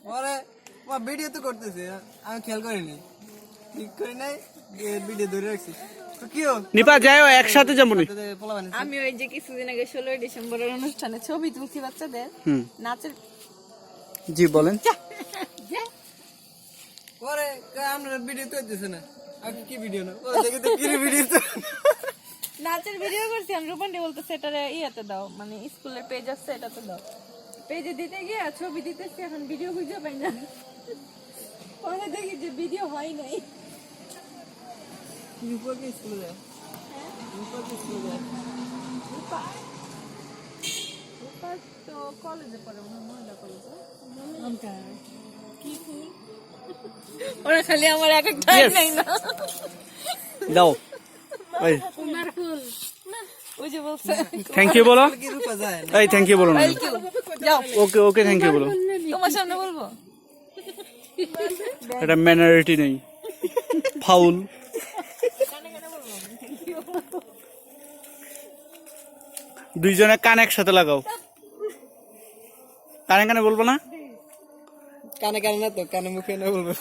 পরে ভিডিও তো করতেছে, আমি খেয়াল করিনি, ঠিক করি নাই, ভিডিও ধরে রাখছি। নিপা যাও একসাথে যাবো। আমি ওই যে কিছুদিন আগে 16 ডিসেম্বরের অনুষ্ঠানে ছবি তুলছি বাচ্চাদের নাচের। জি বলেন। পরে আমরা ভিডিও তো দিছে না, আগে কি ভিডিও না, পরে দেখে তো কি ভিডিও তো নাচের ভিডিও করছি। আমি রূপান্ডি বলতেছে এটারে ইয়েতে দাও, মানে স্কুলের পেজ আছে এটাতে দাও। পেজে দিতে গিয়ে ছবি দিতেছি, এখন ভিডিও খুঁজে পাই না। পরে দেখি যে ভিডিও হয় নাই। রূপা কি স্কুলে যায়? রূপা কি স্কুলে যায়? রূপা তো কলেজে পড়ে, মহিলা কলেজে। কি ফুল ওরা খালি আমার এক একটা নাই না যাও ওই কুমার ফুল ওই যে বলছে থ্যাংক ইউ বলো। কি রূপা যায় না? এই থ্যাংক ইউ বলো না। যাও ওকে ওকে থ্যাংক ইউ বলো। তোমার সামনে বলবো? এটা ম্যানারিটি নেই, ফাউল। দুইজনে কান একসাথে লাগাও। কানে কানে বলবো না, কানে কানে না তো, কানে মুখে না বলবো।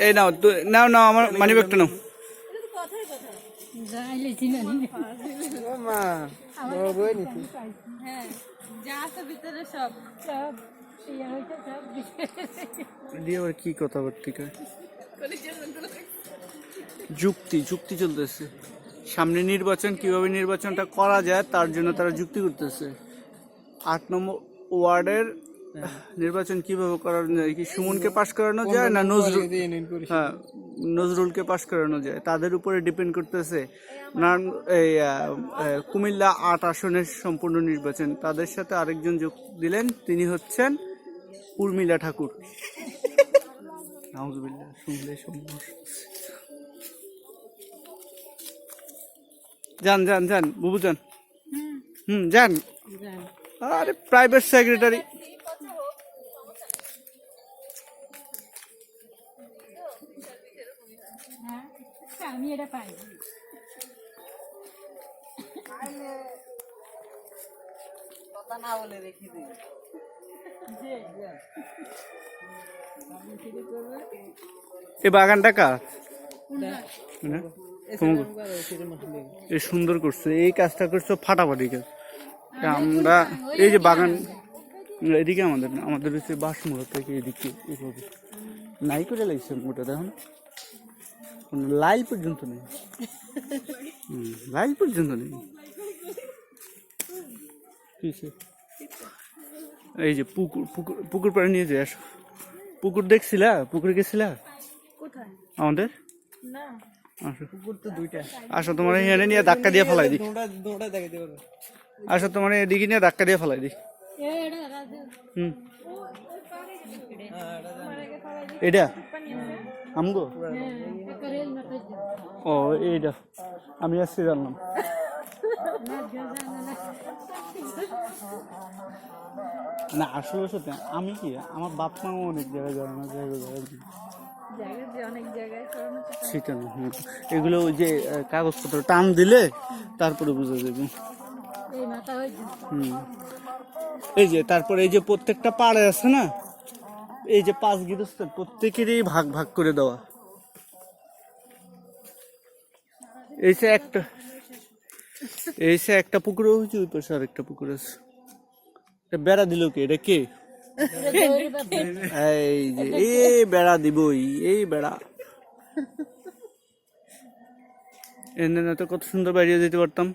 এই নাও নাও নাও, আমার মানি ব্যাগটা নাও। ও মা, বড় বই নিছি। হ্যাঁ যা আছে ভিতরে সব সব দিয়ে আবার কি কথাবার্তা কয়? যুক্তি যুক্তি চলতেছে। সামনে নির্বাচন, কিভাবে নির্বাচনটা করা যায় তার জন্য তারা যুক্তি করতেছে। 8 নম্বর ওয়ার্ডের নির্বাচন কিভাবে করানো যায়, কি সুমনকে পাশ করানো যায় না নজরুল, হ্যাঁ নজরুলকে পাশ করানো যায়, তাদের উপরে ডিপেন্ড করতেছে। না এই কুমিল্লা 8 আসনের সম্পূর্ণ নির্বাচন, তাদের সাথে আরেকজন যোগ দিলেন, তিনি হচ্ছেন উর্মিলা ঠাকুর। নাউজুবিল্লাহ, শুনলে সমস্যা। যান যান যান বুবু যান, যান। আরে প্রাইভেট সেক্রেটারি। আমি এটা পাই কথা না বলে রেখে দিই। এই বাগানটা কার? এ সুন্দর করছে, এই কাজটা করছে ফাটাফাটি কাজ। আমরা এই যে বাগান এদিকে আমাদের না, আমাদের হচ্ছে বাসমুড়া থেকে এদিকে এইভাবে নাই করে লাগছে মোটা, দেখো না লাইল পর্যন্ত নেই, লাইল পর্যন্ত নেই। এই যে পুকুর পুকুর পুকুর পাড়ে নিয়ে যাই, আসো। পুকুর দেখছিলা? পুকুরে গেছিলা কোথায় আমাদের? না আসো কুকুর তো দুইটা। আসো, তোমার এখানে নিয়ে ধাক্কা দিয়ে ফেলাই দি। দৌড়া দেখাইতে পারবে। আসো, তোমার এদিকে নিয়ে ধাক্কা দিয়ে ফেলাই দি। এটা আমগো ও এইটা আমি আসছি জানলাম। না আসলে সত্যি আমি কি, আমার বাপ মা অনেক জায়গায় যাবে না, সেটা না। এগুলো ওই যে কাগজপত্র টান দিলে তারপরে বুঝা যাবে। এই যে তারপরে এই যে প্রত্যেকটা পাড়ে আছে না, এই যে 5 গৃহস্থ প্রত্যেকেরই ভাগ ভাগ করে দেওয়া। এই সে একটা পুকুর হয়েছে, ওই পাশে আর একটা পুকুর আছে। বেড়া দিল কে? এটা কে? এই যে এই বেড়া দিবই, এই বেড়া এনে না তো কত সুন্দর বেরিয়ে যেতে পারতাম।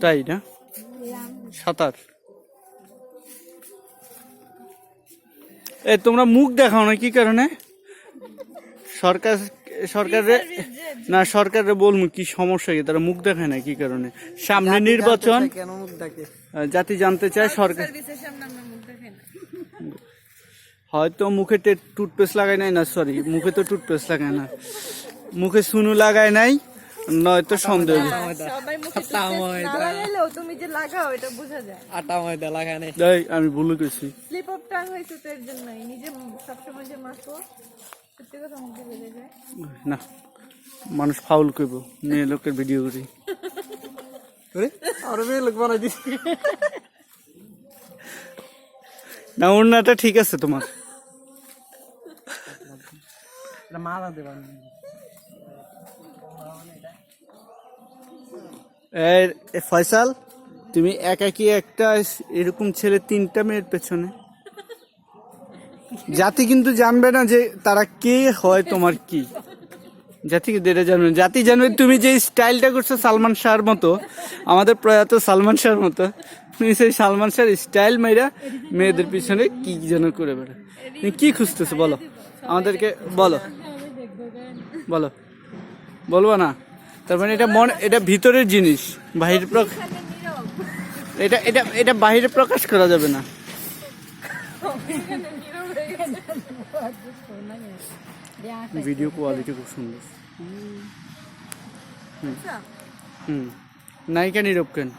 তাই না? সাঁতার তোমরা মুখ দেখাও না কি কারণে? সরকারের বলবো কি সমস্যা, কি তারা মুখ দেখায় না কি কারণে? সামনে নির্বাচন, জাতি জানতে চায় সরকার। হয়তো মুখে টুথপেস্ট লাগায় নাই, না সরি মুখে তো টুথপেস্ট লাগায় না, মুখে সুনু লাগায় নাই, নয়তো সন্দেহ। তুমি যে লাগাও এটা বোঝা যায়। আটা ময়দা লাগায় নাই, আমি ভুলে গেছি। স্লিপ অফ টাং হয়েছে তো এর জন্যই, নিজে সবসময় যে মাখো সত্যি কথা মুখে বেড়ে যায় না। মানুষ ফাউল করবো, মেয়ে লোকের ভিডিও করি। ওরে আর মেয়ে লোক বানাই দিছি না ওড়নাটা ঠিক আছে তোমার। মালা দেবা ফয়সাল, তুমি একাকি একটা এরকম ছেলে 3টা মেয়ের পেছনে, জাতি কিন্তু জানবে না যে তারা কে হয়, তোমার কি জাতি কিন্তু এটা জানবে না। জাতি জানবে তুমি যে স্টাইলটা করছো সালমান শাহর মতো, আমাদের প্রয়াত সালমান শাহর মতো, তুমি সেই সালমান শাহর স্টাইল মাইরা মেয়েদের পিছনে কি যেন করে বেড়া। তুমি কি খুঁজতেছো বলো আমাদেরকে, বলো বলো, বলবো না? তার মানে এটা এটা ভিতরের জিনিস, বাহির এটা এটা এটা বাহিরে প্রকাশ করা যাবে না। ভিডিও কোয়ালিটি খুব সুন্দর। হুম, নায়িকা নীরব কেন?